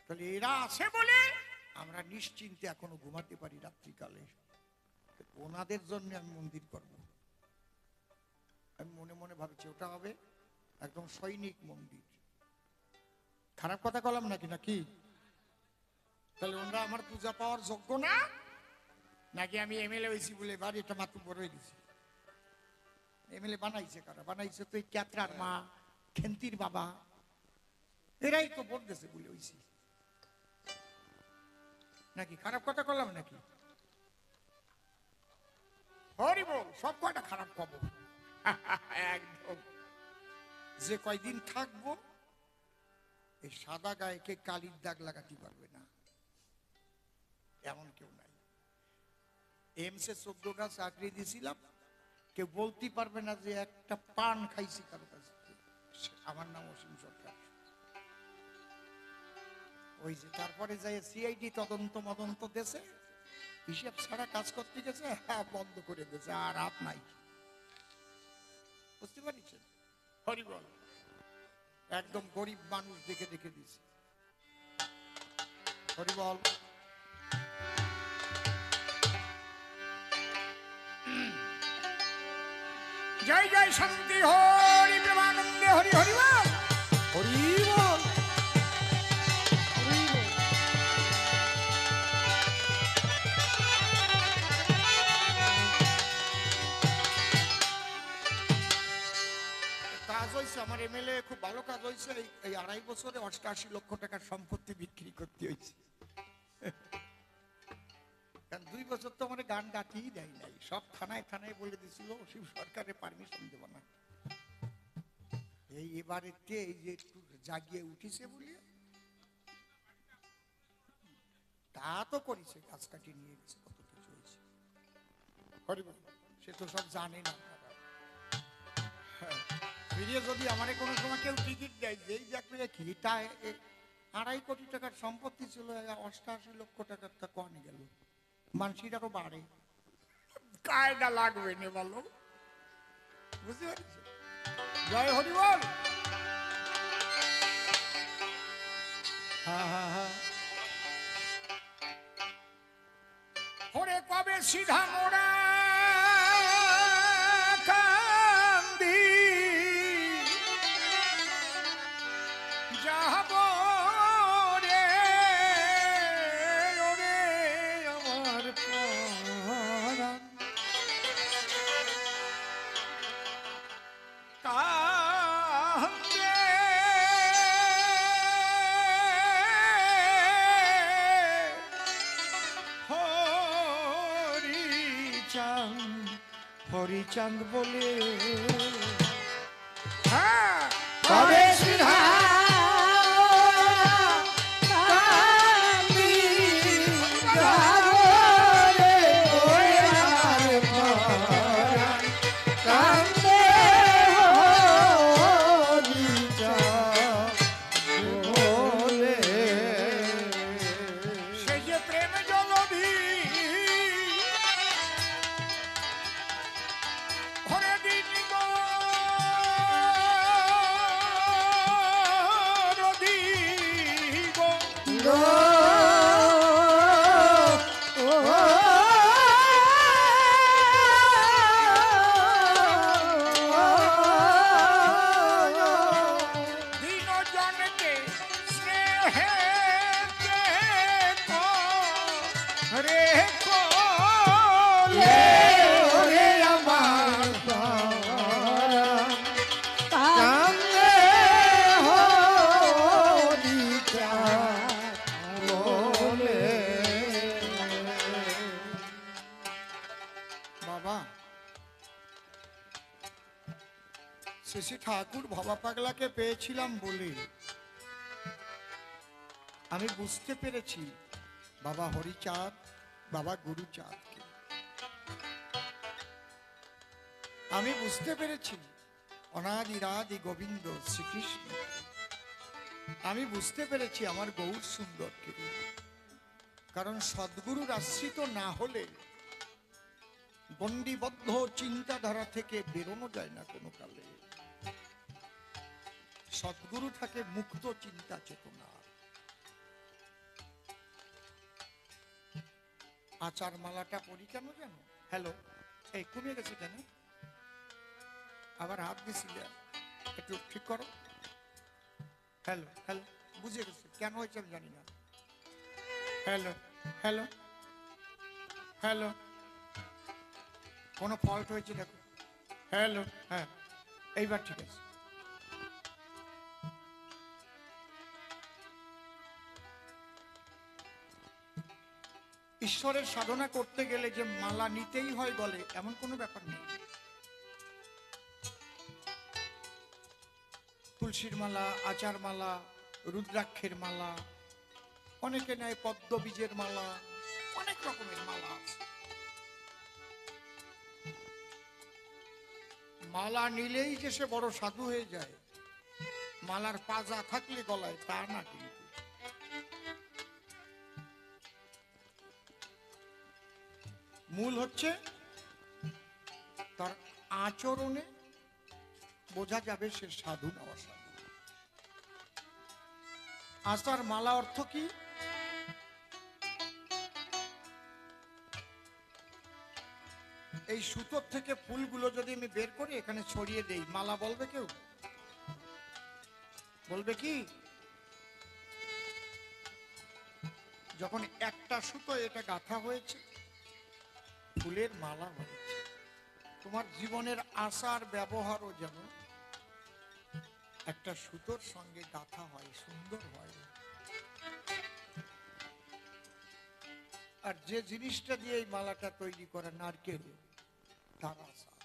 তাহলে এরা আছে বলে আমরা নিশ্চিন্তে এখনো ঘুমাতে পারি রাত্রিকালে। ওনাদের জন্য আমি মন্দির করব। আমি মনে মনে ভাবছি ওটা হবে একদম সৈনিক মন্দির। খারাপ কথা বললাম নাকি? নাকি তাহলে ওনারা আমার পূজা পাওয়ার যোগ্য না? নাকি আমি এমএলএ হয়েছি বলে বাড়ি এটা মাত্র বড় হয়ে গেছি? এমএলএ বানাইছে কারা? বানাইছে তো এই ক্যাতরার মা, খেন্তির বাবা, এরাই তো ভোট দিয়েছে বলে হয়েছি। নাকি খারাপ কথা বললাম নাকি? হরিব সব কয়টা খারাপ খবর। একদম যে কয়দিন থাকবো এই সাদা গায়েকে কালির দাগ লাগাতে পারবে না এমন কেউ নাই। এমসে 14টা চাকরি দিয়েছিলাম, কেউ বলতে পারবে না যে একটা পান খাইছি কারো কাছে। আমার নাম অসীম সরকার। ওই যে তারপরে যাই সিআইডি তদন্ত মদন্ত দেশে হিসাব ছাড়া কাজ করতে গেছে, বন্ধ করে দিয়েছে, আর হাত নাই। বুঝতে পারছেন? হরিবল একদম গরিব মানুষ দেখে দেখে দিয়েছে। হরিবল জয় জয় শান্তি হরি প্রেমানন্দে হরি হরিবল হরিবল। কাজ হয়েছে আমার এমএলএ, খুব ভালো কাজ হয়েছে। এই 2.5 বছরে 88 লক্ষ টাকার সম্পত্তি বিক্রি করতে হয়েছে। কারণ 2 বছর তো আমার গান ডাকিই দেয় নাই, সব থানায় থানায় বলে দিয়েছিল অসীম সরকারের পারমিশন দেব না। এই এবারে এই যে একটু জাগিয়ে উঠিছে বলে তা তো করেছে, গাছ কাটি নিয়ে গেছে, কত কিছু হয়েছে। সে তো সব জানে না। ফিরিয়ে যদি আমার কোনো সময় কেউ টিকিট দেয়, যেই দেখবে কি তা 2.5 কোটি টাকার সম্পত্তি ছিল, 88 লক্ষ টাকার তা কনে গেল, মানসির আরো বাড়ে, কায়দা লাগবে না বলো। বুঝতে পারছি? জয় হরিবল। হরে কবে সিধা মোড়া হরিচাঁদ বলে হ্যাঁ কবে সিধা শ্রী ঠাকুর ভবা পাগলাকে পেয়েছিলাম বলে আমি বুঝতে পেরেছি বাবা হরিচাঁদ, বাবা গুরুচাঁদকে। আমি বুঝতে পেরেছি অনাদিরাদি গোবিন্দ শ্রীকৃষ্ণ। আমি বুঝতে পেরেছি আমার গৌর সুন্দরকে। কারণ সদ্গুরুর আশ্রিত না হলে গণ্ডিবদ্ধ চিন্তাধারা থেকে বেরোনো যায় না কোনো কালে। সদ্গুরু থাকে মুক্ত চিন্তা চেতনা। আচার মালাটা পরি কেন জানো? হ্যালো, এই কমে গেছে কেন? আবার হাত দিছিলে, একটু ঠিক করো। হ্যালো হ্যালো, বুঝে গেছে কেন হয়েছে আমি জানি না। হ্যালো হ্যালো হ্যালো, কোনো ফল্ট হয়েছে দেখো। হ্যালো, হ্যাঁ এইবার ঠিক আছে। ঈশ্বরের সাধনা করতে গেলে যে মালা নিতেই হয় বলে এমন কোনো ব্যাপার নেই। তুলসীর মালা, আচার মালা, রুদ্রাক্ষের মালা, অনেকে নেয় পদ্ম বীজের মালা, অনেক রকমের মালা আছে। মালা নিলেই যে সে বড় সাধু হয়ে যায়, মালার পাজা থাকলে গলায়, তা না। কিন্তু মূল হচ্ছে তার আচরণে বোঝা যাবে সে সাধু না অসাধু। আচার মালা অর্থ কি? এই সুতোর থেকে ফুলগুলো যদি আমি বের করে এখানে ছড়িয়ে দেই, মালা বলবে কেউ? বলবে কি? যখন একটা সুতো এটা গাঁথা হয়েছে, ফুলের মালা হয়েছে। তোমার জীবনের আচার ব্যবহারও যেন একটা সুতোর সঙ্গে গাঁথা হয়, সুন্দর হয়। আর যে জিনিসটা দিয়ে এই মালাটা তৈরি করে, নারকেল, তার আচার।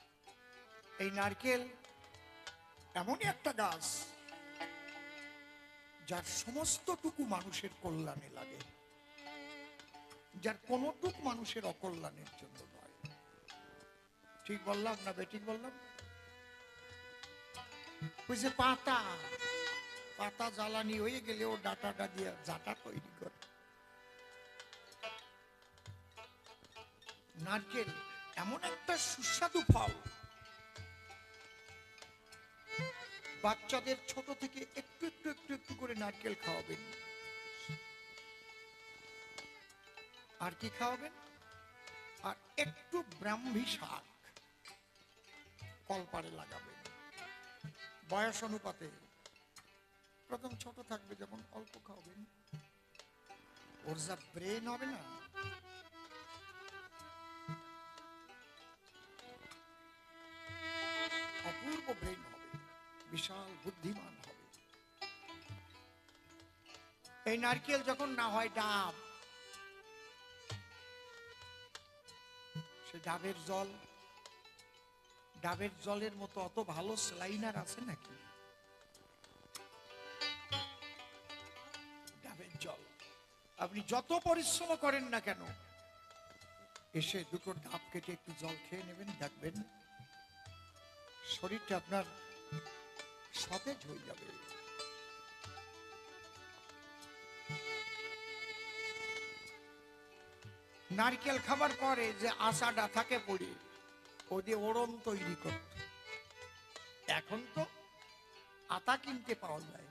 এই নারকেল এমনই একটা গাছ যার সমস্তটুকু মানুষের কল্যাণে লাগে, যার কোনটুকু মানুষের অকল্যাণের জন্য নয়। ঠিক বললাম না বেঠিক বললাম? ওই যে পাতা, পাতা জ্বালানি হয়ে গেলে ও ডাটাটা দিয়ে জাটা তৈরি করে। নারকেল এমন একটা সুস্বাদু ফল, বাচ্চাদের ছোট থেকে একটু একটু একটু একটু করে নারকেল খাওয়াবেন। আর কি খাওয়াবেন? আর একটু ব্রাহ্মী শাক কলপারে লাগাবেন। বয়স অনুপাতে প্রথম ছোট থাকবে যখন অল্প খাওয়াবেন, ওর যা ব্রেন হবে না, অপূর্ব ব্রেন হবে, বিশাল বুদ্ধিমান হবে। এই নারকেল যখন না হয় ডাব, সে ডাবের জল, ডাবের জলের মতো অত ভালো স্লাইনার আছে নাকি? ডাবের জল আপনি যত পরিশ্রম করেন না কেন, এসে দুটো ডাব কেটে একটু জল খেয়ে নেবেন, দেখবেন শরীরটা আপনার সতেজ হয়ে যাবে। নারকেল খাবার পরে যে আশাটা থাকে পড়ে, ও দিয়ে ওড়ন তৈরি করত। এখন তো আতা কিনতে পাওয়া যায়,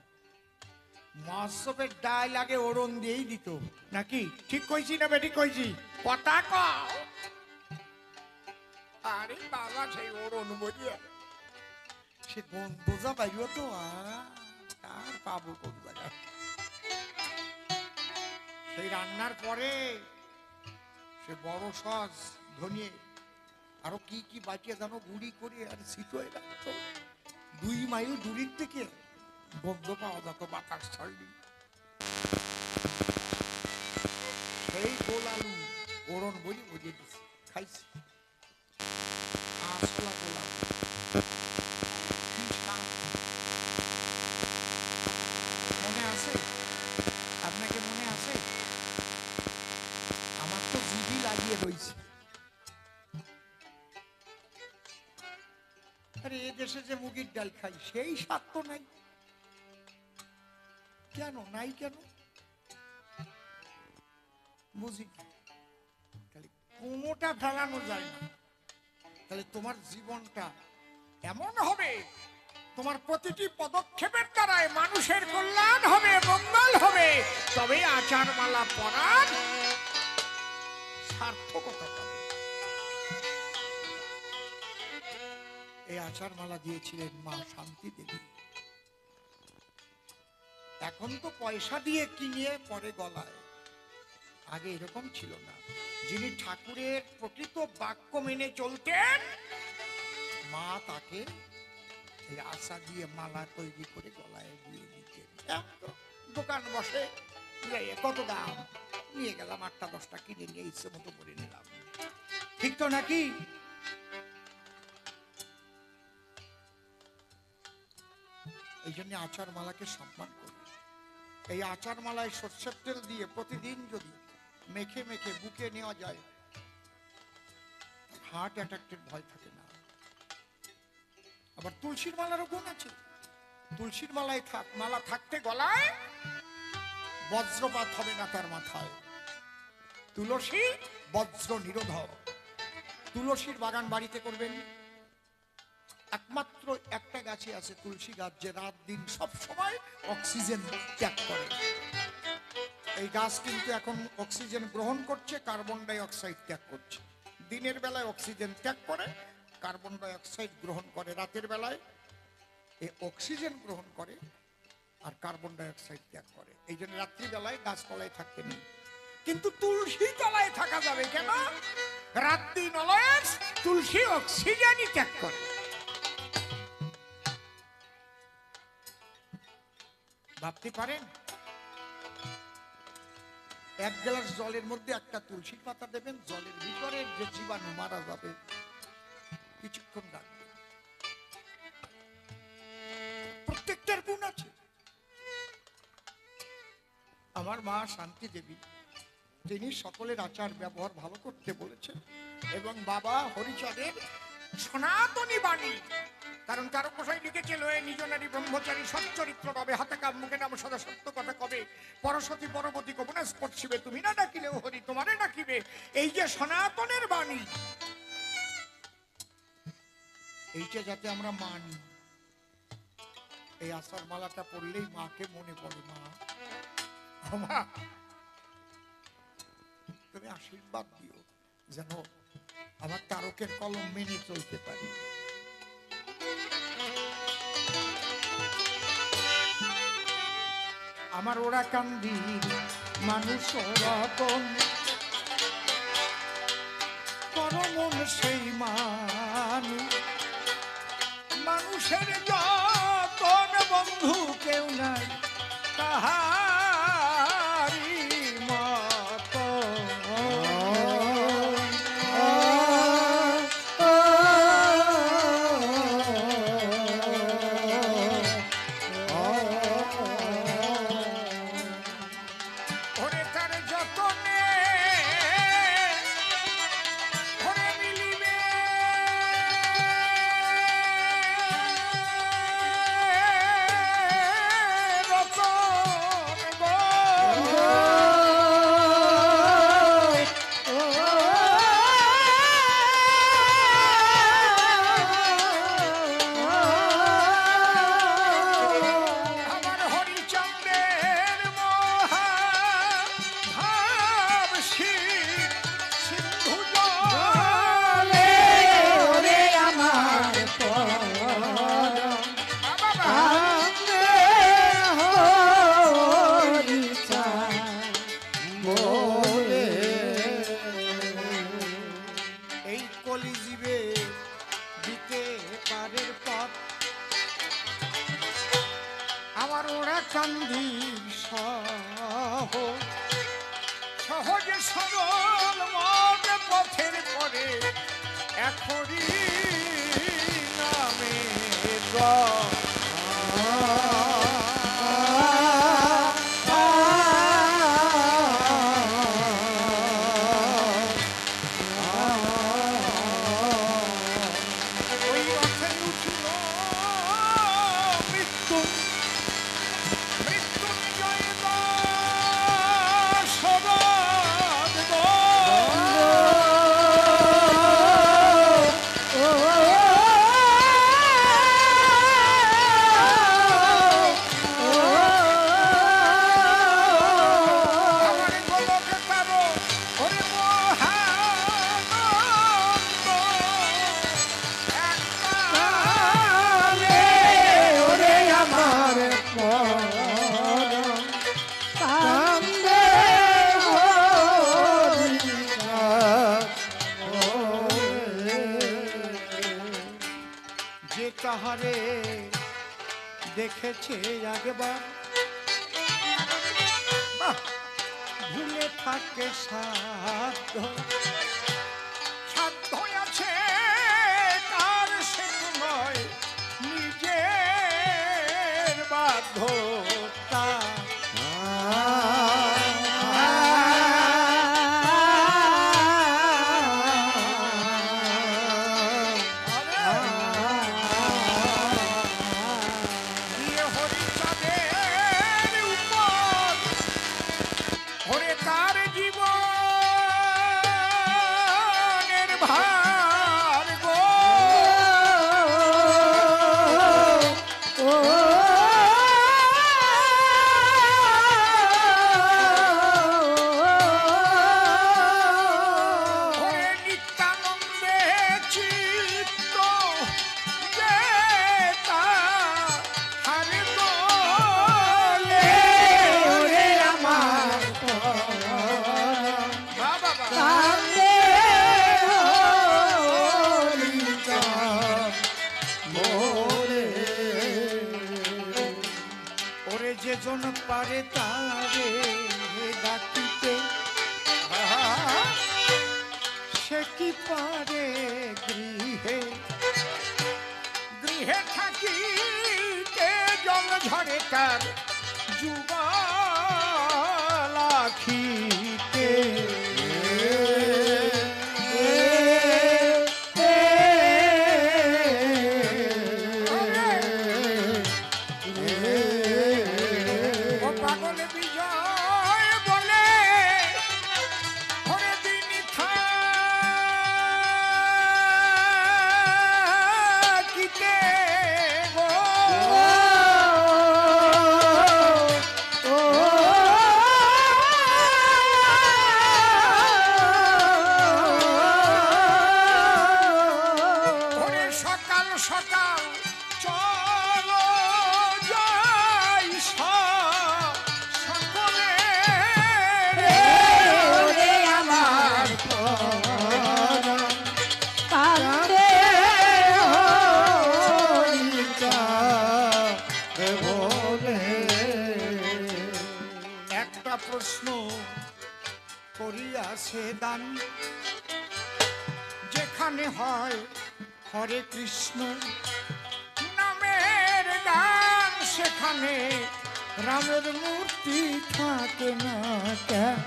মহোৎসবের ডাল আগে ওড়ন দিয়েই দিত নাকি? ঠিক কইছি না বেঠিক কইছি? কথা কও। আরে বাবা, সেই ওড়ন বলিয়া সে বোঝা পাইব তো, আর পাবো কোন জায়গায়? সেই রান্নার পরে সে বড় সস, ধনিয়ে, আরো কি কি বাটিয়ে জানো গুঁড়ি করে আর ছিটোয় রাখতো। 2 মাইল দূরের থেকে গন্ধ পাওয়া যেত, বাতাস ছাড়লি। সেই গোল আলু ওড়ন বলি বুঝিয়ে দিচ্ছি, খাইছি। আসলা গোল আলু মনে আছে? আপনাকে মনে আছে? আমার তো জিভি লাগিয়ে রয়েছে। আরে এ দেশে যে মুগের ডাল খাই, সেই স্বাদ তো নাই। কেন নাই? কেন বুঝি তাহলে কোনোটা ফেলানো যায় না। তাহলে তোমার জীবনটা এমন হবে তোমার প্রতিটি পদক্ষেপের দ্বারাই মানুষের কল্যাণ হবে, মঙ্গল হবে, তবে আচার মালা পরার সার্থকতা পাবে। এই আচার মালা দিয়েছিলেন মা শান্তি দেবী। এখন তো পয়সা দিয়ে কিনে পরে গলায়, আগে এরকম ছিল না। যিনি ঠাকুরের প্রকৃত বাক্য মেনে চলতেন, মা তাকে এই আশা দিয়ে মালা তৈরি করে গলায় দিয়ে দিতেন। দোকান বসে, কত দাম, নিয়ে গেলাম 8টা 10টা কিনে নিয়ে ইচ্ছে মতো করে নিলাম, ঠিক তো নাকি? এই জন্য আচার মালাকে সম্মান করি। এই আচার মালায় সর্ষের তেল দিয়ে প্রতিদিন যদি মেখে মেখে বুকে নেওয়া যায়, হার্ট অ্যাটাকের ভয় থাকে না। আবার তুলসীর মালারও গুণ আছে। তুলসীর মালা থাকতে গলায় বজ্রপাত হবে না তার মাথায়। তুলসী বজ্র নিরোধক। তুলসীর বাগান বাড়িতে করবেন। একমাত্র একটা গাছই আছে তুলসী গাছ, যে রাত দিন সব সময় অক্সিজেন ত্যাগ করে। এই গাছ কিন্তু এখন অক্সিজেন গ্রহণ করছে, কার্বন ডাই অক্সাইড ত্যাগ করছে। দিনের বেলায় অক্সিজেন ত্যাগ করে, কার্বন ডাই অক্সাইড গ্রহণ করে। রাতের বেলায় এই অক্সিজেন গ্রহণ করে আর কার্বন ডাই অক্সাইড ত্যাগ করে। এই জন্য রাত্রিবেলায় গাছতলায় থাকতে নেই। কিন্তু তুলসী তলায় থাকা যাবে কেন? রাত্রি নলয়ের তুলসী অক্সিজেনই ত্যাগ করে। ভাবতে পারেন, এক গ্লাস জলের মধ্যে একটা তুলসী পাতা দেবেন, জলের ভিতরের যে জীবাণু মারা যাবে, কিছুক্ষণ রাখবে। প্রত্যেকটার গুণ আছে। আমার মা শান্তি দেবী, তিনি সকলের আচার ব্যবহার ভালো করতে বলেছেন, এবং বাবা হরিচাঁদের সনাতনী বাণী। কারণ তার কোথায় লিখেছে, লয়ে নিজ নারী ব্রহ্মচারী সচ্চরিত্র কবে, হাতে কাম মুখে নাম সদা সত্য কথা কবে, পরশতী পরবতী কবনা স্পর্শিবে, তুমি না ডাকিলেও হরি তোমারে ডাকিবে। এই যে সনাতনের বাণী, এইটা যাতে আমরা মানি। এই আচার মালাটা পড়লেই মাকে মনে পড়ে, মা তুমি আশীর্বাদ দিও যেন আমার তারকের কলম মেনে চলতে পারি। আমার ওরা কান্দির মানুষ রতন, করমন সেই মানুষের যতন বন্ধু কেউ নাই তাহারি মত। আমার ওরা কান্দি সহজে সরল মন পথের পরে এখনই নামে যাহারে দেখেছে একবার ভুলে থাকে সাধ্য সাধ্য আছে কার সে নয় নিজের বাধ্যতা যেজন পারে তারে ডাকিতে সে কি পারে গৃহে গৃহে থাকিতে জল ঝরে তার যুগল আখিতে প্রশ্ন করিয়াছে দান যেখানে হয় হরে কৃষ্ণ নামের গান সেখানে রামের মূর্তি থাকে না কেন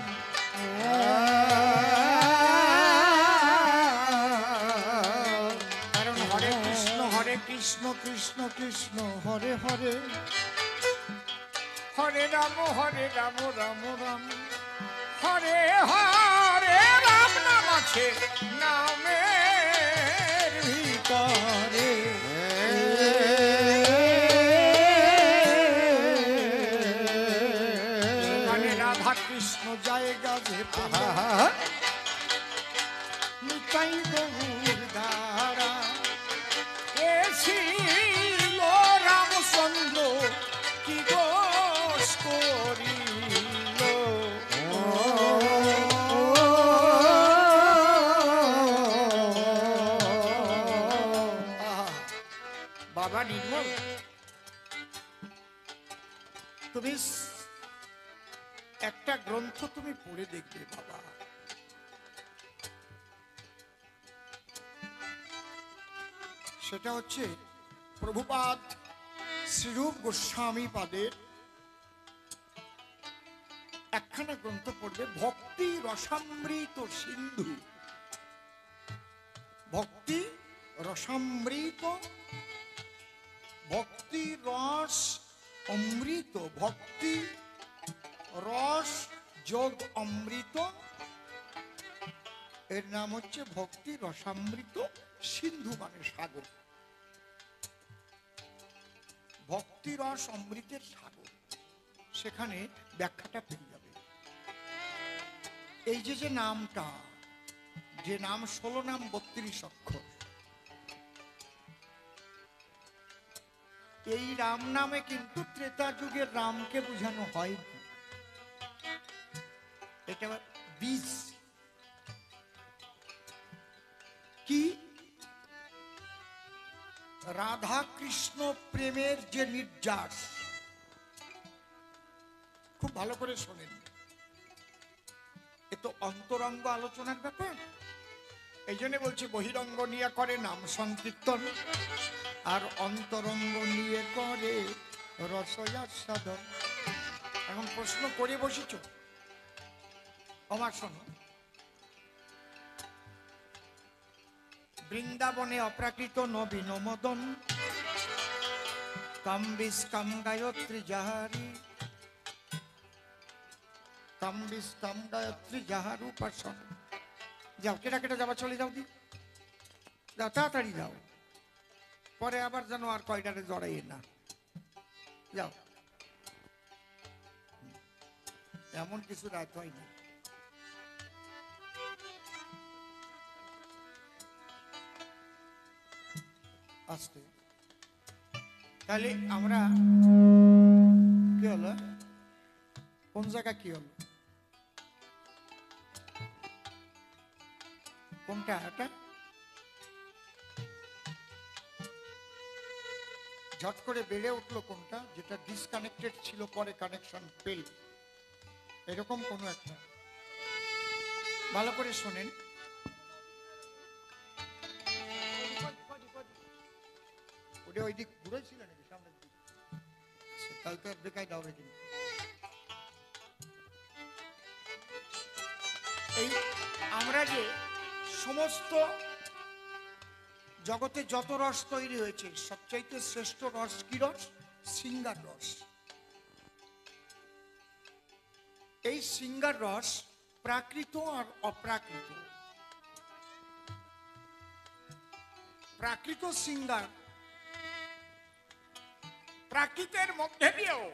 কারণ হরে কৃষ্ণ কৃষ্ণ কৃষ্ণ হরে হরে হরে রাম রাম রাম হরে হরে রাম নাম আছে নামের ভিতরে মানে রাধা কৃষ্ণ জায়গা যে নিতাই গৌর দ্বারা এসিল রামচন্দ্র কি দোষ করিল বাবা নির্মল তুমি একটা গ্রন্থ তুমি পড়ে দেখবে বাবা সেটা হচ্ছে প্রভুপাদ শ্রীরূপ গোস্বামী পাদের একখানা গ্রন্থ পড়বে ভক্তি রসামৃত সিন্ধু ভক্তি রসামৃত ভক্তি রস অমৃত ভক্তি রস যোগ অমৃত এর নাম হচ্ছে ভক্তি রসামৃত সিন্ধু মানে সাগর ভক্তি রস অমৃতের সাগর সেখানে ব্যাখ্যাটা পেয়ে যাবে এই যে নামটা যে নাম 16 নাম 32 অক্ষর এই রাম নামে কিন্তু ত্রেতা যুগের রামকে বোঝানো হয়নি এটা বীজ কি রাধা কৃষ্ণ কৃষ্ণ প্রেমের যে নির্যাস, খুব ভালো করে শোনেন, এ তো অন্তরঙ্গ আলোচনার ব্যাপার। এই জন্য বলছি বহিরঙ্গ নিয়ে করে নাম সংকীর্তন, আর অন্তরঙ্গ নিয়ে করে রসয়াস্বাদন। এখন প্রশ্ন করে বসেছ, আমার শোনো, বৃন্দাবনে অপ্রাকৃত নবীন মদন, কাম্বিস কাম গায়ত্রী যাহারি, কাম্বিস কাম গায়ত্রী যাহার উপাসন। যাও, কেটা কেটে যাবা, চলে যাও, দি যাও, তাড়াতাড়ি যাও, পরে আবার যেন আর কয়টারে জড়াইয়ে না। যাও, এমন কিছু রাত হয় না। আসতে তাহলে আমরা কি হলো, কোন জায়গা কি হলো, কোনটা এটা ঝট করে বেড়ে উঠলো, কোনটা যেটা ডিসকানেক্টেড ছিল পরে কানেকশন পেল, এরকম কোন একটা। ভালো করে শোনেন, ওটা ওই দিক ঘুরেছিল নাকি সামনের দিক, তাহলে তো বেকায় দাও কিন্তু। এই আমরা যে সমস্ত জগতে যত রস তৈরি হয়েছে, সবচাইতে শ্রেষ্ঠ রস কি রস? সিঙ্গার রস। এই সিঙ্গার রস প্রাকৃত আর অপ্রাকৃত। প্রাকৃত সিঙ্গার প্রাকৃতের মধ্যে দিয়েও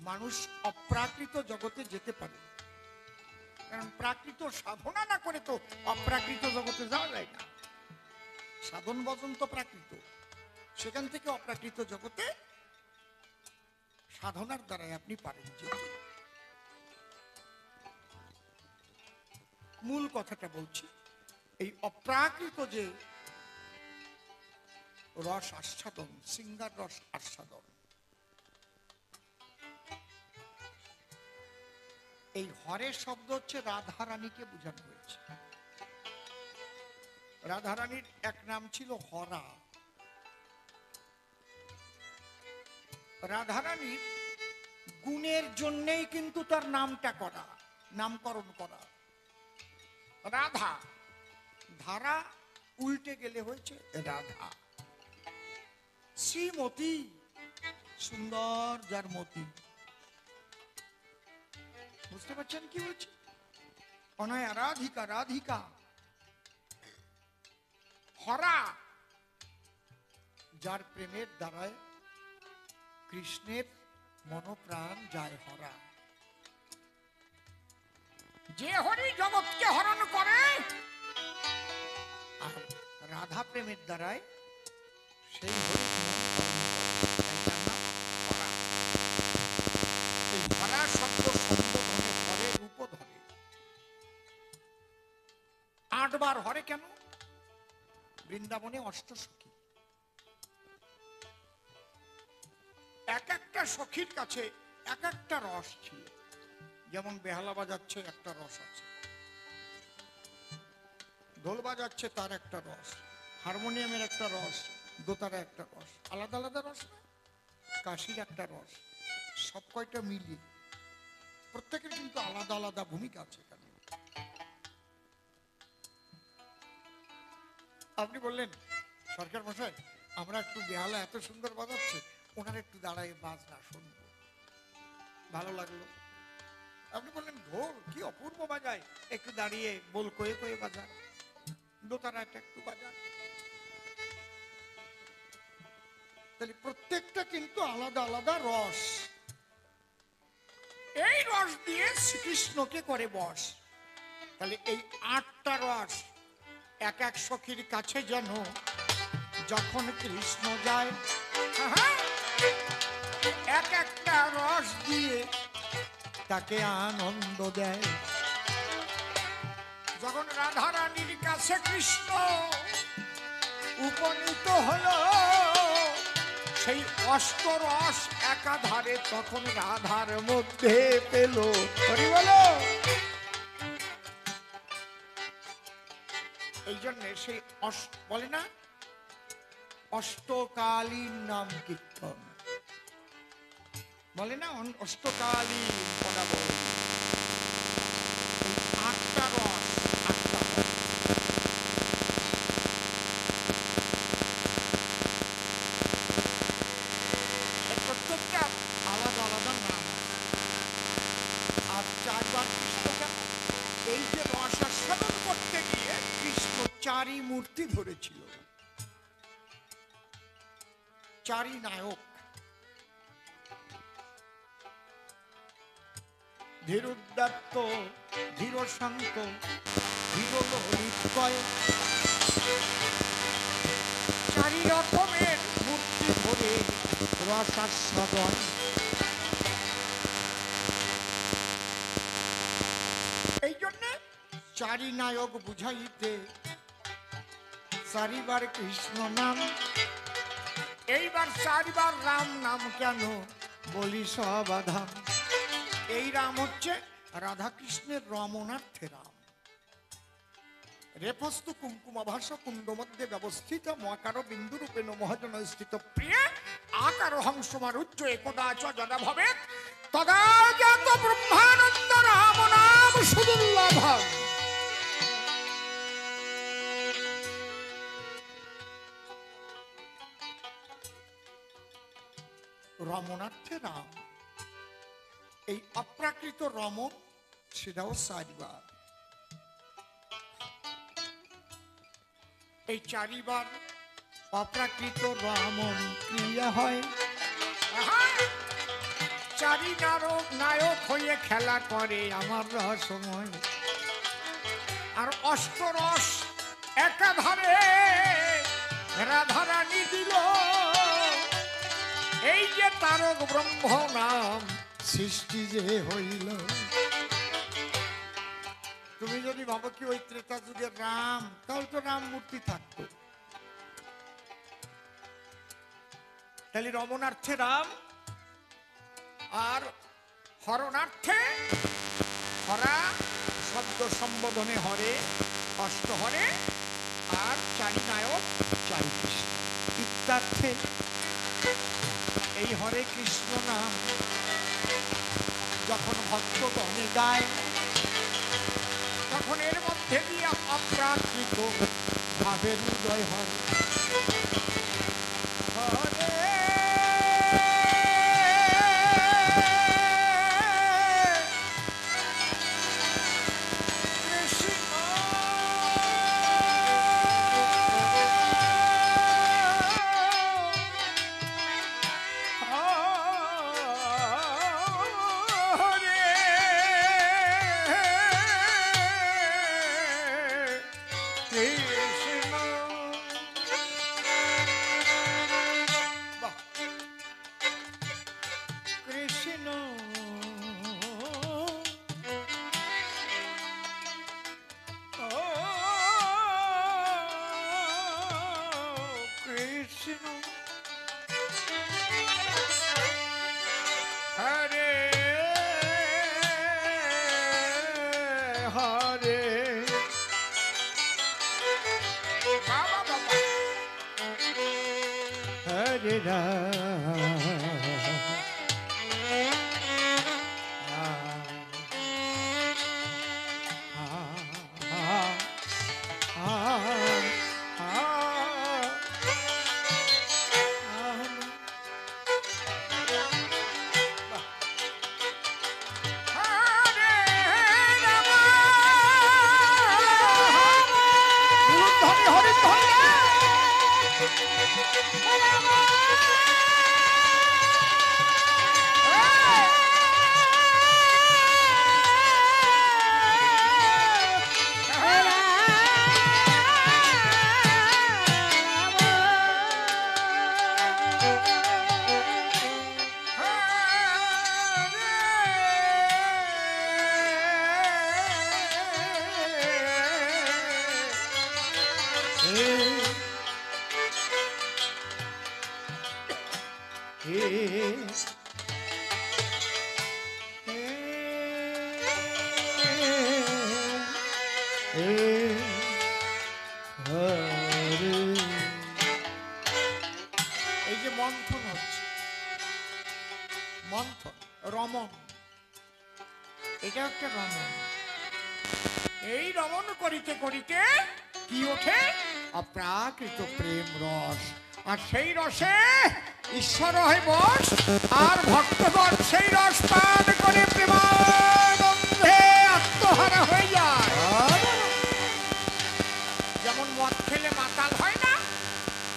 মানুষ অপ্রাকৃত জগতে যেতে পারে, কারণ প্রাকৃত সাধনা না করে তো অপ্রাকৃত জগতে যাওয়া যায় না। সাধন ভজন তো প্রাকৃত, সেখান থেকে অপ্রাকৃত জগতে সাধনার দ্বারাই আপনি পারেন যেতে। মূল কথাটা বলছি, এই অপ্রাকৃত যে রস আস্বাদন, সিঙ্গার রস আস্বাদন, এই হরের শব্দ হচ্ছে রাধারানীকে বোঝানো হয়েছে। রাধারানীর এক নাম ছিল হরা। রাধারানীর গুণের জন্যই কিন্তু তার নামটা করা, নামকরণ করা। রাধা, ধারা উল্টে গেলে হয়েছে রাধা। শ্রীমতী, সুন্দর যার মতি। বুঝতে পারছেন কি বলছি? অনয়া রাধিকা, রাধিকা। হরা, যার প্রেমের দ্বারায় কৃষ্ণের মনোপ্রাণ যায় হরা। যে হরি জগৎকে হরণ করে, আর রাধা প্রেমের দ্বারায় সেই হরি এই হরা শব্দ সম্বোধনে হরে রূপ ধরে। 8 বার হরে কেন? বৃন্দাবনে অষ্টসখী, এক একটা সখীর কাছে এক একটা রস ছিল। যেমন বেহালা বাজাচ্ছে একটা রস আছে, ঢোল বাজাচ্ছে তার একটা রস, হারমোনিয়ামের একটা রস, দোতারা একটা রস, আলাদা আলাদা রস না, কাশির একটা রস, সব কয়টা মিলিয়ে প্রত্যেকের কিন্তু আলাদা আলাদা ভূমিকা আছে এখানে। আপনি বললেন সরকার মশাই, আমরা একটু বেহালা এত সুন্দর বাজাচ্ছে, ওনার একটু দাঁড়ায় বাজনা শুনবো, ভালো লাগলো। আপনি বললেন ঢোল কি অপূর্ব বাজায়, একটু দাঁড়িয়ে বল কয়ে কয়ে বাজা, দোতারাটা একটু বাজা। তাহলে প্রত্যেকটা কিন্তু আলাদা আলাদা রস। এই রস দিয়ে শ্রীকৃষ্ণকে করে বস। তাহলে এই 8টা রস এক এক সখীর কাছে যেন যখন কৃষ্ণ যায়, এক একটা রস দিয়ে তাকে আনন্দ দেয়। যখন রাধারানীর কাছে কৃষ্ণ উপনীত হলো সেই অষ্টরস একাধারে, তখন রাধার মধ্যে পেল। বলো এই জন্যে সেই বলে না অষ্টকালীন নাম কীর্তন, বলে না অষ্টকালীন পদাবলী। এই আটটা রস, আটটা রস, প্রত্যেকটা আলাদা আলাদা নাম। আর চারবার কৃষ্ণ কেন? এই যে রস আস্বাদন করতে গিয়ে কৃষ্ণ চারি মূর্তি ধরেছিল, চারি নায়ক। ধীরোদাত্ত, ধীর শান্ত, ধীর ললিতকয়, চারি রকমের মূর্তি ধরে রসাস্বাদন। এই জন্যে চারি নায়ক বুঝাইতে চারিবার কৃষ্ণ নাম। এইবার চারবার রাম নাম কেন? বলি সবাধাম। এই রাম হচ্ছে রাধা কৃষ্ণের রমণার্থে রাম। রেফস্তু কুঙ্কুমাভাস কুণ্ড মধ্যে ব্যবস্থিত মকার বিন্দু রূপেণ মহাজন স্থিত প্রিয় আকার হংসমারুজ্য একদা চ যদা ভবেৎ তদা জাত ব্রহ্মানন্দ রাম নাম সুদুর্লভম। রমণার্থে রাম, এই অপ্রাকৃত রমণ, সেটাও চারিবার। এই চারিবার অপ্রাকৃত রমণ ক্রিয়া হয়। চারি নায়ক হয়ে খেলা করে আমার রসময়। আর অষ্টরস একাধারে রাধারানী দিল। এই যে তারক ব্রহ্ম নাম সৃষ্টি যে হইল। তুমি যদি ভাবো কি ওই ত্রেতা যুগের রাম, তাহলে তো রাম মূর্তি থাকতো। তাহলে রমণার্থে রাম, আর হরণার্থে হরা, শব্দ সম্বোধনে হরে, অষ্ট হরে, আর চারি নায়ক চারি কৃষ্ণ ইত্যার্থে। এই হরে কৃষ্ণ নাম যখন ভক্তগণে গায়, তখন এর মধ্যে দিয়ে অপ্রাকৃত ভাবের উদয় হয়। হরে এই যে মন্থন হচ্ছে, মন্থন রমণ, এটা একটা রমণ। এই রমণ করিতে করিতে কি ওঠে? অপ্রাকৃত প্রেম রস। আর সেই রসে ঈশ্বর হয় বশ, আর ভক্তগণ সেই রস পান করে প্রেমানন্দে আত্মহারা হয়ে যায়। যেমন মদ খেলে মাতাল হয় না,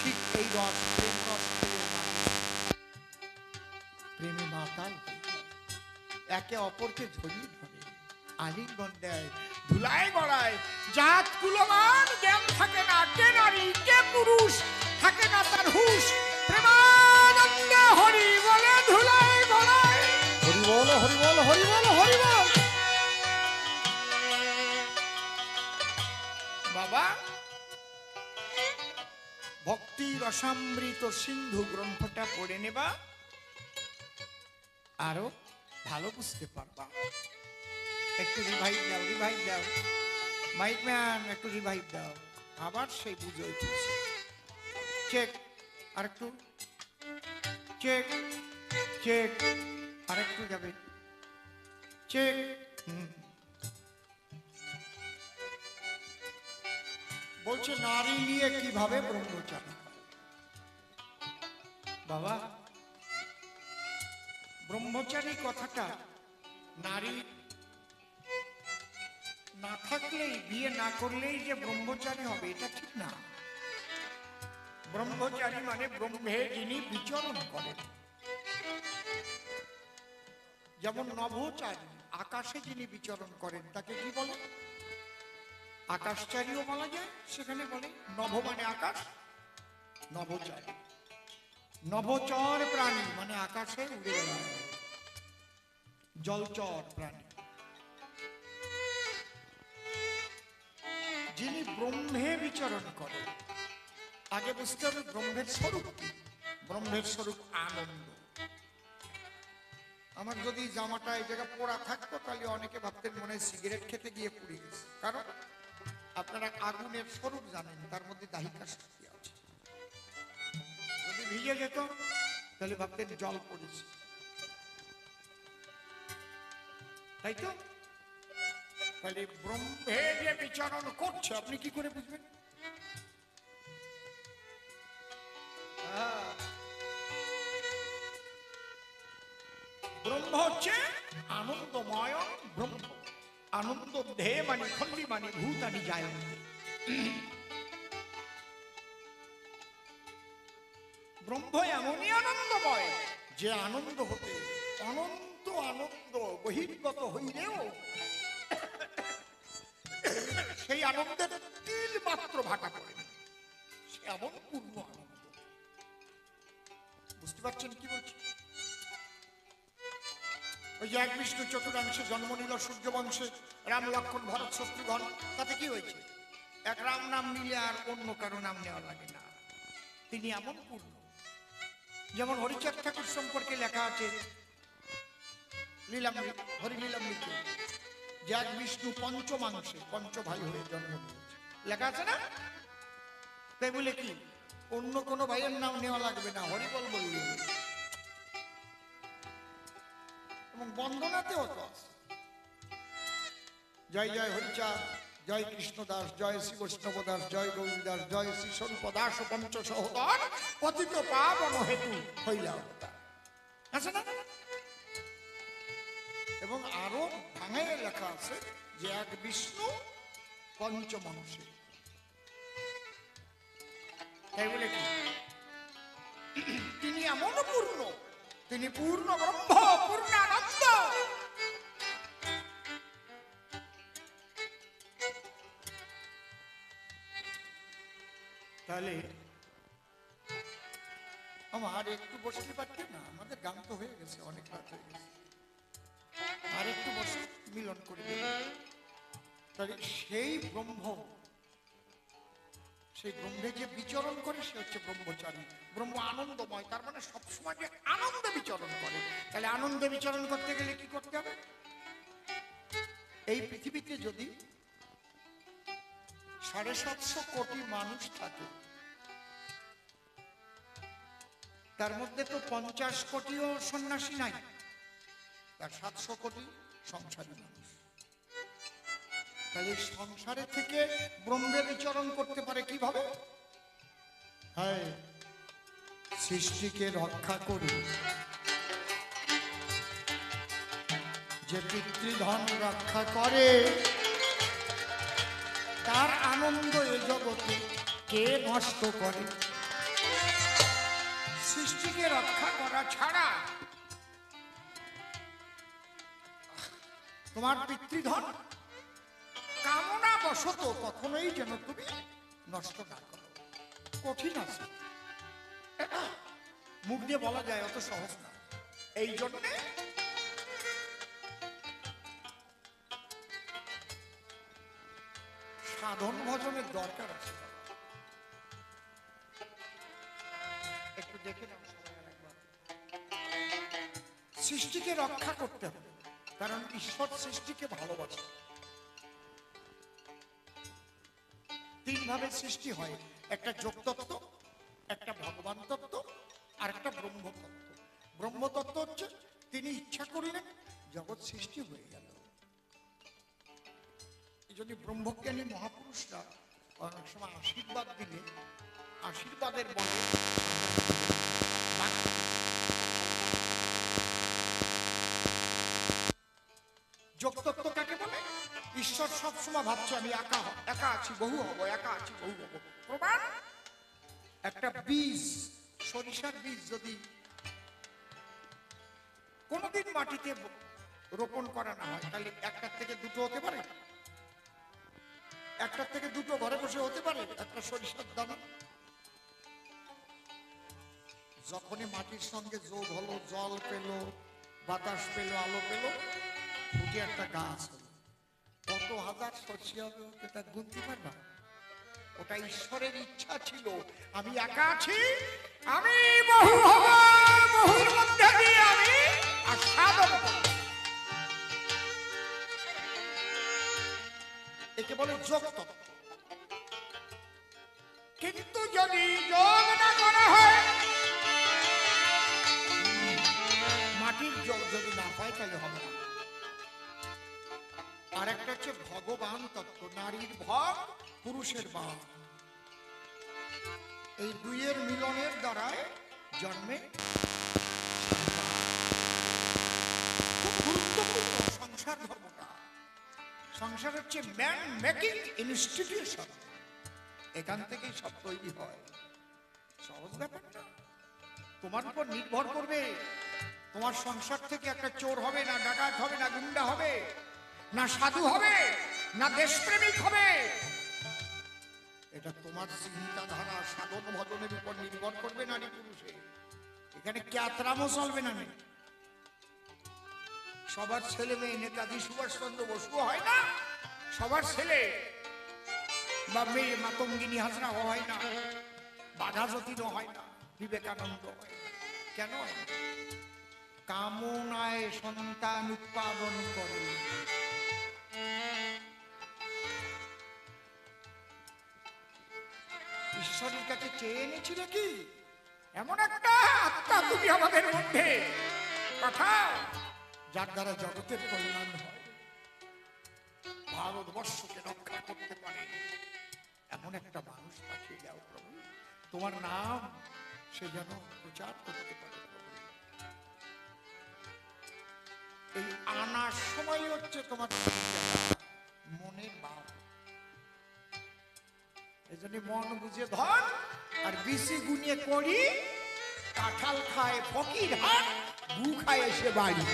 ঠিক এই রস, প্রেম রস খেলে প্রেমে মাতাল একে অপরকে জড়িয়ে ধরে, আলিঙ্গন দেয়, ধুলায় গড়ায়। জাত কুলমান জ্ঞান থাকে না, কে নারী কে পুরুষ থাকে না তার হুঁশ। প্রেমানন্দে হরি বলে ধুলায় গড়ায়। হরি বল, হরি বল, হরি বল, হরি বল। বাবা, ভক্তি রসামৃত সিন্ধু গ্রন্থটা পড়ে নেবা, আরো ভালো বুঝতে পারবা। একটু রিভাইভ দাও, রিভাইভ দাও, মাইক ম্যান একটু রিভাইভ দাও। আবার সেই বুঝে উঠেছে। চেক, আর একটু চেক, চেক, আর একটু যাবে, চেক। বলছে নারী নিয়ে কিভাবে ব্রহ্মচারী। বাবা, ব্রহ্মচারী কথাটা নারী না থাকলেই, বিয়ে না করলেই যে ব্রহ্মচারী হবে এটা ঠিক না। ব্রহ্মচারী মানে ব্রহ্মে যিনি বিচরণ করেন। যেমন নভোচারী, আকাশে যিনি বিচরণ করেন তাকে কি বলে? আকাশচারীও বলা যায়। সেখানে বলে নভ মানে আকাশ, নভোচারী। নভোচর প্রাণী মানে আকাশে উড়ে বেড়ায়, জলচর প্রাণী। যিনি ব্রহ্মে বিচরণ করেন, আগে বুঝতে হবে ব্রহ্মের স্বরূপ কি। ব্রহ্মের স্বরূপ আনন্দ। আমার যদি জামাটা এই জায়গা পোড়া থাকতো তাহলে অনেকে ভাবতেন মনে হয় সিগারেট খেতে গিয়ে পুড়ে গেছে। কারণ আপনারা আগুনের স্বরূপ জানেন, তার মধ্যে দাহিকা শক্তি আছে। যদি ভিজে যেত তাহলে ভাবতেন জল পড়েছে, তাই তো? তাহলে ব্রহ্মে যে বিচরণ করছে আপনি কি করে বুঝবেন? ব্রহ্ম হচ্ছে আনন্দময় ব্রহ্ম। আনন্দ ধে মানে খল্লি মানে ভূতানি জায়ন্তে। ব্রহ্ম এমনই আনন্দময় যে আনন্দ হতে অনন্ত আনন্দ বহির্গত হইলেও সেই আনন্দের তিল মাত্র ভাটা পড়ে না। সে এমন পূর্ণ আনন্দ। বুঝতে পারছেন কি বলছি? ওই যে এক বিষ্ণু চতুরাংশে জন্ম নিল সূর্যবংশে, রাম লক্ষ্মণ ভরত শত্রুঘ্ন, তাতে কি হয়েছে? এক রাম নাম নিলে আর অন্য কারো নাম নেওয়া লাগে না। তিনি এমন পূর্ণ। যেমন হরিচাঁদ ঠাকুর সম্পর্কে লেখা আছে লীলামৃত, হরিলীলামৃতে, যে এক বিষ্ণু পঞ্চমাংশে, পঞ্চ ভাই হয়ে জন্ম নিয়েছে, লেখা আছে না? তাই বলে কি অন্য কোনো ভাইয়ের নাম নেওয়া লাগবে না, হরিবল বললে। এবং বন্দনাতেও তো আছে, জয় জয় হরিচাঁদ, জয় কৃষ্ণ দাস, জয় শ্রী বৈষ্ণব দাস, জয় গৌরী দাস, জয় শ্রী স্বরূপ দাস পঞ্চ সহোদর, পতিত পাবন হেতু হইলা আছে না? এবং আরো ভাঙায় লেখা আছে যে এক বিষ্ণু পঞ্চমংশে। তাই বলে কি তিনি এমন পূর্ণ, তিনি পূর্ণ ব্রহ্ম, পূর্ণানন্দ। তাহলে আমার একটু বসতে পারতেন না? আমাদের গান তো হয়ে গেছে, অনেক রাত হয়ে গেছে, আর একটু বসে মিলন করে দেব। তাহলে সেই ব্রহ্ম, সেই ব্রহ্মে যে বিচরণ করে সে হচ্ছে ব্রহ্মচারী। ব্রহ্ম আনন্দময়, তার মানে সবসময় যে আনন্দে বিচরণ করে। তাহলে আনন্দে বিচরণ করতে গেলে কি করতে হবে? এই পৃথিবীতে যদি 750 কোটি মানুষ থাকে, তার মধ্যে তো 50 কোটিও সন্ন্যাসী নাই, তার 700 কোটি সংসারী মানুষ। তাহলে সংসারে থেকে ব্রহ্মে বিচরণ করতে পারে কিভাবে? হ্যাঁ, সৃষ্টিকে রক্ষা করি, যে পিতৃধন রক্ষা করে, তার আনন্দ এ জগতে কে নষ্ট করে? সৃষ্টিকে রক্ষা করা ছাড়া তোমার পিতৃধন কামনা বশত কখনোই যেন তুমি নষ্ট না করো। কঠিন আছে, মুখ দিয়ে বলা যায়, অত সহজ না। এই জন্যে সাধন ভজনের দরকার আছে। একটু দেখে নাও সবাই আরেকবার। সৃষ্টিকে রক্ষা করতে হবে, কারণ ঈশ্বর সৃষ্টিকে ভালোবাসে। 3 ভাবে সৃষ্টি হয়, একটা যোগতত্ত্ব, একটা ভগবান তত্ত্ব, আর একটা ব্রহ্মতত্ত্ব। ব্রহ্মতত্ত্ব হচ্ছে তিনি ইচ্ছা করলেন জগৎ সৃষ্টি হয়ে গেল। যদি ব্রহ্মজ্ঞানী মহাপুরুষরা অনেক সময় আশীর্বাদ দিলে, আশীর্বাদের বলে যোগতত্ত্ব কাকে বলে? ঈশ্বর সবসময় ভাবছে আমি একা একা আছি, বহু হবো, একা আছি, বহু হবো। প্রমাণ, একটা বীজ, সরিষার বীজ যদি কোনদিন মাটিতে রোপণ করা না হয়, তাহলে একটার থেকে দুটো হতে পারে? একটার থেকে দুটো ঘরে বসে হতে পারে একটা সরিষার দানা? যখনই মাটির সঙ্গে যোগ হলো, জল পেল, বাতাস পেল, আলো পেল, ফুটে একটা গাছ হলো। কত হাজার সর্ষে হবে ওটা গুনতে পারবা? ওটা ঈশ্বরের ইচ্ছা ছিল, আমি একা আছি, আমি বহু হব, বহুর মধ্যে দিয়ে আমি আস্বাদন করব। একে বলে যোগতত্ত্ব। কিন্তু যদি যোগ না করা হয়, মাটির যোগ যদি না পায়, তাহলে হবে না। আর একটা হচ্ছে ভগবান তত্ত্ব, নারীর ভগ, পুরুষের বাদ। এই দুইয়ের মিলনের দ্বারায় জন্মে খুব গুরুত্বপূর্ণ সংসার ধর্মটা। সংসার হচ্ছে ম্যান মেকিং ইনস্টিটিউশন, এখান থেকেই সব তৈরি হয়। সহজ ব্যাপার না, তোমার উপর নির্ভর করবে। তোমার সংসার থেকে একটা চোর হবে না, ডাকাত হবে না, গুন্ডা হবে না, সাধু হবে না, দেশপ্রেমিক হবে। এটা তোমার চিন্তাধারা, সাধন ভজনের উপর নির্ভর করবে নারী পুরুষে। এখানে ক্যাতরামও চলবে না। সবার ছেলে মেয়ে নেতাজি সুভাষচন্দ্র বসু হয় না, সবার ছেলে বা মেয়ে মাতঙ্গিনী হাজরা হয় না, বাঘা যতীনও হয় না, বিবেকানন্দ হয় না। কেন হয় না? কামনায় সন্তান উৎপাদন করে। ঈশ্বরের কাছে চেয়ে এনেছিল কি এমন একটা আত্মা তুমি আমাদের মধ্যে পাঠাও, যার দ্বারা জগতের কল্যাণ হয়, ভারতবর্ষকে রক্ষা করতে পারে এমন একটা মানুষ পাঠিয়ে দাও প্রভু। তোমার নাম সে যেন প্রচার করতে পারে প্রভু। এই আনার সময় হচ্ছে তোমার মনের ভাব। এই জন্য মন বুঝে ধন আর বিসি গুনিয়ে করি, কাঁঠাল খায় ফকির হাট, গু খায় এসে বাড়ি।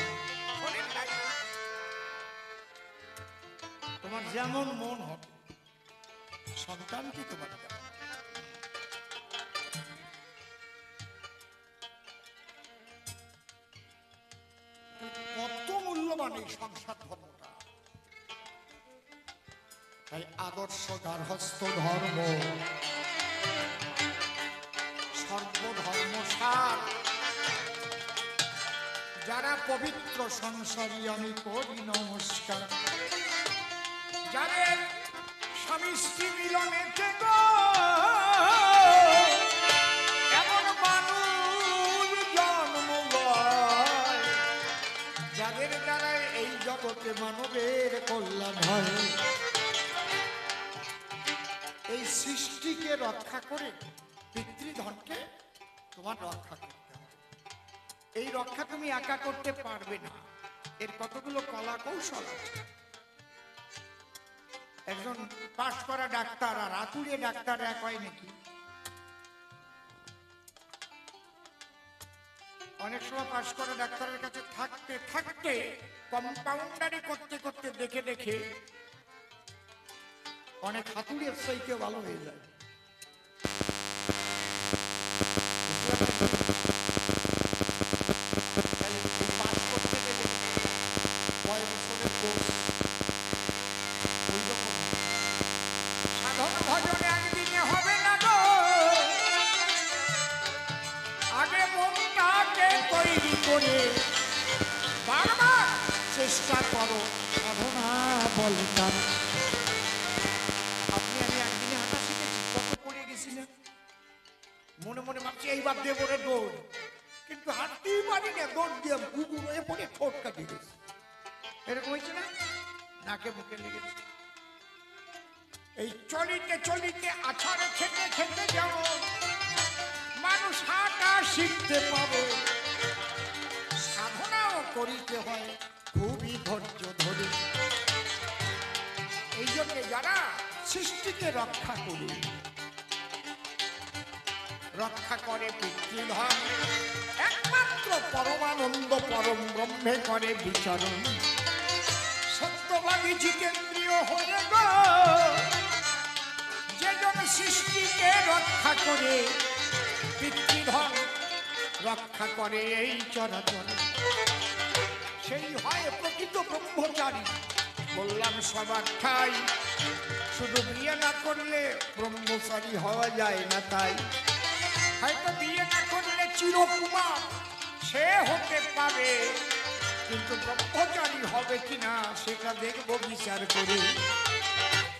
তোমার যেমন মন হবে সন্তান কি তোমার কত মূল্যবান এই সংসার ধর্মটা। তাই আদর্শ গার্হস্থ্য ধর্ম যারা পবিত্র সংসারী আমি করি নমস্কার। যাদের স্বামী স্ত্রী মিলনেতে গো এমন মানুষ জন্ম লয়, যাদের দ্বারা এই জগতে মানবের কল্যাণ হয়, এই সৃষ্টিকে রক্ষা করে পিতৃধনকে তোমার রক্ষা করতে হবে। এই রক্ষা তুমি একা করতে পারবে না, এর কতগুলো কলা কৌশল আছে। একজন পাশ করা ডাক্তার আর আতুরে ডাক্তার এক হয় নাকি? অনেক সময় পাশ করা ডাক্তারের কাছে থাকতে থাকতে কম্পাউন্ডারি করতে করতে দেখে দেখে অনেক হাতুড়ের চাইতে ভালো হয়ে যায়। পাশ করতে গেলে কয়েক বছরের কোর্স, ওই রকম সাধন ভজন একদিনে হবে না গো। আগে মনটাকে তৈরি করে বারবার চেষ্টা করো, সাধনা বলে তার। আপনি আমি একদিনে হাঁটা শিখেছি, কত পড়ে গেছি না, মনে মনে ভাবছি এইবার দেবো রে দৌড়, কিন্তু হাঁটতেই পারি না, দৌড় দিয়ে গুগুর হয়ে পড়ে ঠোঁট কাটিয়ে গেছে। এরকম হয়েছে না, নাকে মুখে লেগেছে। এই চলিতে চলিতে আছাড়ে খেতে খেতে যাও, মানুষ হাঁটা শিখতে পাবে। সাধনাও করিতে হয় খুবই ধৈর্য ধরে। এই জন্য যারা সৃষ্টিকে রক্ষা করে, রক্ষা করে পিতৃধন, একমাত্র পরমানন্দ পরম ব্রহ্মে করে বিচরণ। সত্যবাদী জিতেন্দ্রীয় হয়ে গো, যেজন সৃষ্টিকে রক্ষা করে পিতৃধন রক্ষা করে এই চরাচর, সেই হয় প্রকৃত ব্রহ্মচারী। বললাম সবার ঠাই, শুধু বিয়ে না করলে ব্রহ্মচারী হওয়া যায় না। তাই হয়তো বিয়ে না করলে চিরকুমার সে হতে পারে, কিন্তু ব্রহ্মচারী হবে কিনা সেটা দেখবো বিচার করে।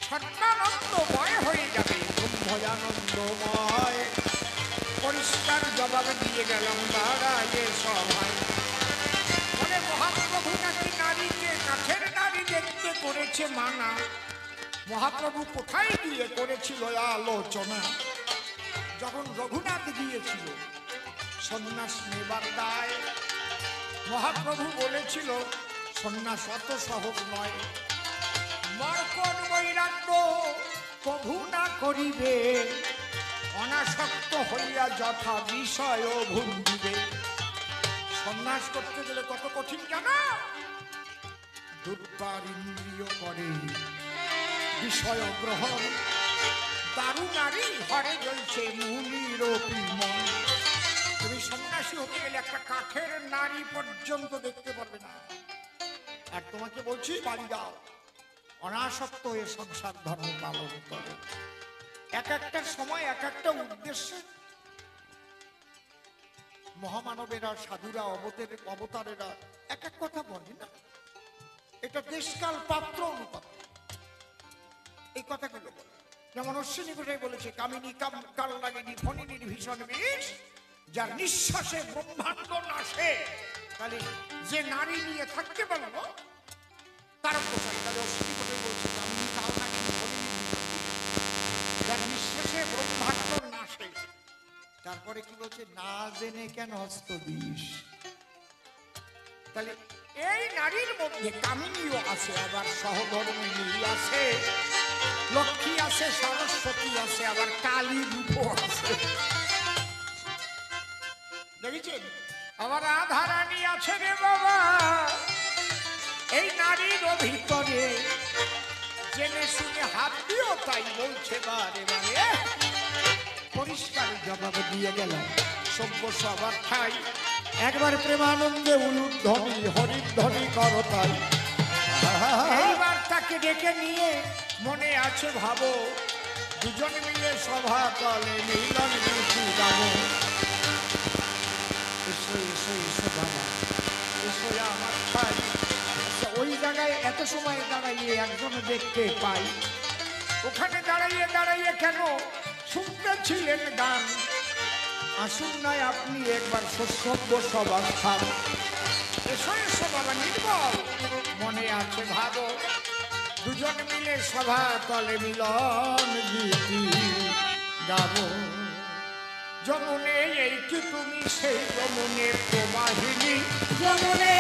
সর্বানন্দময় হয়ে যাবে, ব্রহ্মানন্দময়। পরিষ্কার জবাব দিয়ে গেলাম দাঁড়ায় সবাই। বলে মহাপ্রভু নাকি নারীকে কাঠের নারী দেখতে করেছে মানা। মহাপ্রভু কোথায় গিয়ে করেছিল আলোচনা? যখন রঘুনাথ গিয়েছিল সন্ন্যাস নেবার দায়, মহাপ্রভু বলেছিল সন্ন্যাস অত সহজ নয়। মর্কট বৈরাগ্য প্রভু না করিবে, অনাসক্ত হইয়া যথা বিষয় ভুঞ্জিবে। সন্ন্যাস করতে গেলে কত কঠিন জানো? দুর্বার ইন্দ্রিয় করে বিষয় গ্রহণ, দারু নারী ঘরে জ্বলছে মুনির মন। তুমি সন্ন্যাসী হতে গেলে একটা কাঠের নারী পর্যন্ত দেখতে পারবে না। আর তোমাকে বলছি বাড়ি যাও, অনাসক্ত হয়ে সংসার ধর্ম পালন করো। এক একটা সময় এক একটা উদ্দেশ্যে মহামানবেরা, সাধুরা, অবতারেরা এক এক কথা বলে না। এটা দেশকাল পাত্র অনুপাত এই কথাগুলো বলে। যেমন অশ্বিনী ঘোষাই বলেছে, কামিনী কাল লাগেনি ফণিনীর ভীষণ বিষ, যার নিঃশ্বাসে ব্রহ্মাণ্ড নাশে। তাহলে যে নারী নিয়ে থাকতে পারলো তার কোথায়? তাহলে অশ্বিনী ঘোষাই বলছে কামিনী কাল লাগেনি ফণিনীর ভীষণ বিষ, যার নিঃশ্বাসে ব্রহ্মাণ্ড নাশে। তারপরে কি বলছে, না জেনে কেন হস্ত বিষ। তাহলে এই নারীর মধ্যে কামিনীও আছে, আবার সহধর্মিনী আছে, লক্ষ্মী আছে, সরস্বতী আছে, আবার কালী রূপও আছে। দেখেছেন? আবার রাধারানী আছে রে বাবা। এই নারীর ভিতরে জেনে শুনে হাত দিও, তাই বলছে বারে বারে। পরিষ্কার জবাব দিয়ে গেল সভ্য সবার ঠাই। একবার প্রেমানন্দে উলুধ্বনি হরিধ্বনি করো তাই। এইবার তাকে ডেকে নিয়ে মনে আছে ভাবো, দুজন মিলে সভা তলে মিলন গীতি গাবো। এসো এসো এসো বাবা, এসোয় আমার ঠাই। ওই জায়গায় এত সময় দাঁড়াইয়ে একজন দেখতে পাই, ওখানে দাঁড়াইয়ে দাঁড়াইয়ে কেন শুনতেছিলেন গান। আসুন নয় আপনি একবার সত্যব্য সভাস্থান। এসো এসো বাবা নির্মল, মনে আছে ভাবো, দুজন মিলে সভা তলে মিলন গীতি গাবো। যমুনে এই কি তুমি সেই যমুনে প্রবাহিনী, যমুনে